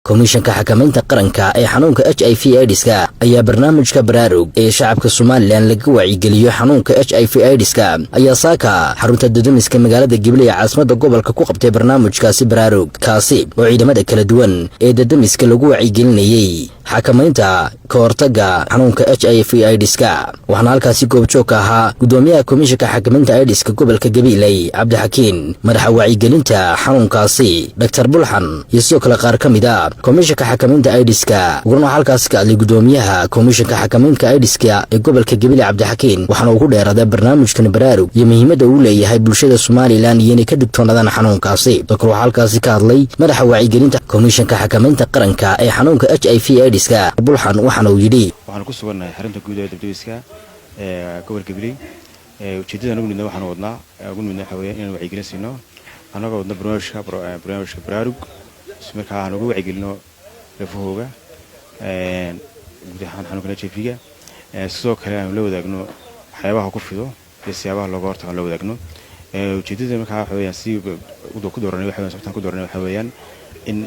komishanka xakamaynta qaranka ee xanuunka HIV/AIDS-ka ayaa barnaamijka baraarug ee shacabka Soomaaliland laga wacyigeliyo xanuunka HIV/AIDS-ka ayaa saaka xarunta dadamiska magaalada Gibiley caasimadda gobolka ku qabtay barnaamijkaasi baraarug kaasi oo ciidamada kala duwan ee dadamiska lagu wacyigelinayay xakamaynta ka hortagga xanuunka HIV/AIDS-ka waxaana halkaasi goobjoog ka ahaa gudoomiyaha komishanka xakamaynta AIDS-ka gobolka Gibiley Cabdixakiin madaxa wacyigelinta xanuunkaasi Dr. Bulxan iyo sidoo kale qaar ka mid ah komishanka xakamaynta AIDS-ka uguna halkaas ka hadlay gudoomiyaha komishanka xakamaynta AIDS-ka ee gobolka Gibiley Cabdixakiin waxaana uu ku dheeraaday barnaamijkan baraarug iyo muhiimadda uu leeyahay bulshada Soomaaliland iyo inay ka digtoonaadaan xanuunkaasi dadku waxaa halkaasi ka hadlay madaxa wacyigelinta komishanka xakamaynta qaranka ee xanuunka HIV/AIDS-ka Bulxan waxaana uu yidhi waxaan ku suganahay xarunta guud ee dadweynaha ee gobolka Gibiley ujeedada ugu weyn waxaan wadnaa waxa weeye inaan wacyigelin siino anaga wadna barnaamijka baraarug marka aan ugu wacyigelino lafahooga guud ahaan xanuunka HIV-ga sidoo kale aan la wadaagno waxyaabaha ku fido iyo siyaabaha looga hortago la wadaagno ujeedada marka waxa weeyaan si ku dooranay waxa weeyaan sababtan ku dooranay waxa weeyaan in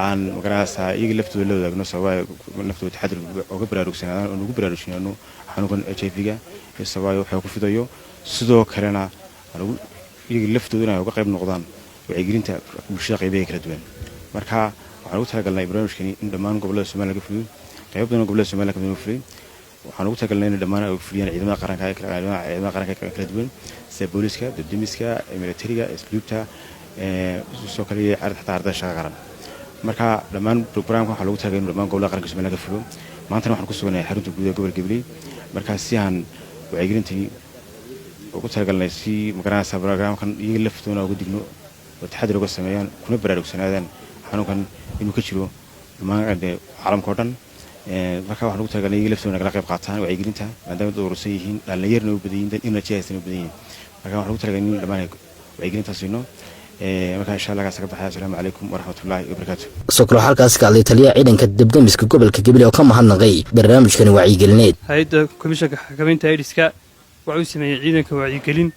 aan magaraasa iyaga laftooda la wadaagno sababay laftooda taxadir uga baraarugsanaan oo ugu baraarugsanaan xanuunka HIV-ga iyo sababay waxa ku fidayo sidoo kalena iyaga laftooda inay uga qayb noqdaan wacyigelinta bulshada qaybaha kala duwan marka waxaan ugu talagalnay barnaamijkani in dhammaan gobollada Soomaaliya laga fuliyo qayb badan gobollada Soomaaliya ka fuliyo waxaan ugu talagalnay in dhammaan ay fuliyaan ciidamada qaranka kala duwan sida booliska dadweynaha militariga asluubta soo kale ardayda shaqo qaran marka dhammaan programka waxaa lagu talagalay in dhammaan gobollada qaranka Soomaaliya laga fuliyo maanta waxaan ku suganahay xarunta guud ee gobolka Gibiley marka si aan wacyigelintani ugu talagalnay si magaraasa barnaamijkan iyaga laftooda ugu digno oo taxadir uga sameeyaan kuna baraarugsanaadaan xanuunkan inuu ka jiro dhammaan caalamka oo dhan marka waxaan ugu talagalnay iyaga laftooda nagala qayb qaataan wacyigelinta maadaama dad urursan yihiin dhalinyarna u badan yihiin inna jeesana u badan yihiin marka waxaan ugu talagalnay in dhammaan wacyigelinta siino marka insha Allah ka baxay assalaamu calaykum wa rahmatullaahi wa barakaatuh sokro halkaas ka hadlay taliya ciidanka dibdamiska gobolka Gibiley oo ka mahadnaqay barnaamijkan wacyigelineed hay'adda komishanka xakamaynta AIDS-ka waxa uu sameeyay ciidanka wacyigelin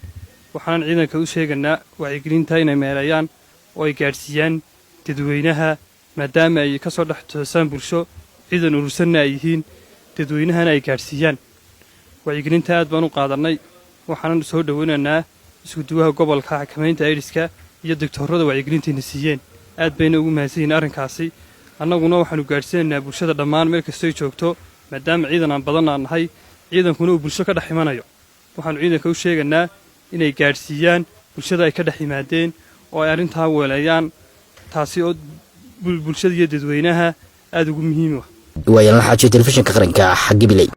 waxaan ciidanka u sheeganaa wacyigelinta inay meelayaan oo ay gaarsiiyaan dadweynaha maadaama ay ka soo dhex toosaan bulsho ciidan urursanna ay yihiin dadweynahana ay gaarsiiyaan wacyigelinta aad baan u qaadanay waxaan soo dhaweynaynaa isku duwaha gobolka xakamaynta AIDS-ka iyo doctorada wacyigelintiina siiyeen aad bayna ugu mahadsanyihiin arrinkaasi annaguna waxaanu gaarsiinaynaa bulshada dhammaan meel kastoo joogto maadaama ciidan aan badan aan nahay ciidankuna uu bulsho ka dhex imanayo waxaanu ciidanka u sheeganaa inay gaarsiiyaan bulshada ay ka dhex yimaadeen oo ay arrintaa weeleeyaan taasi oo bulshada iyo dadweynaha aad ugu muhiim ah waa yalan xaaji telefishinka qaranka Gibiley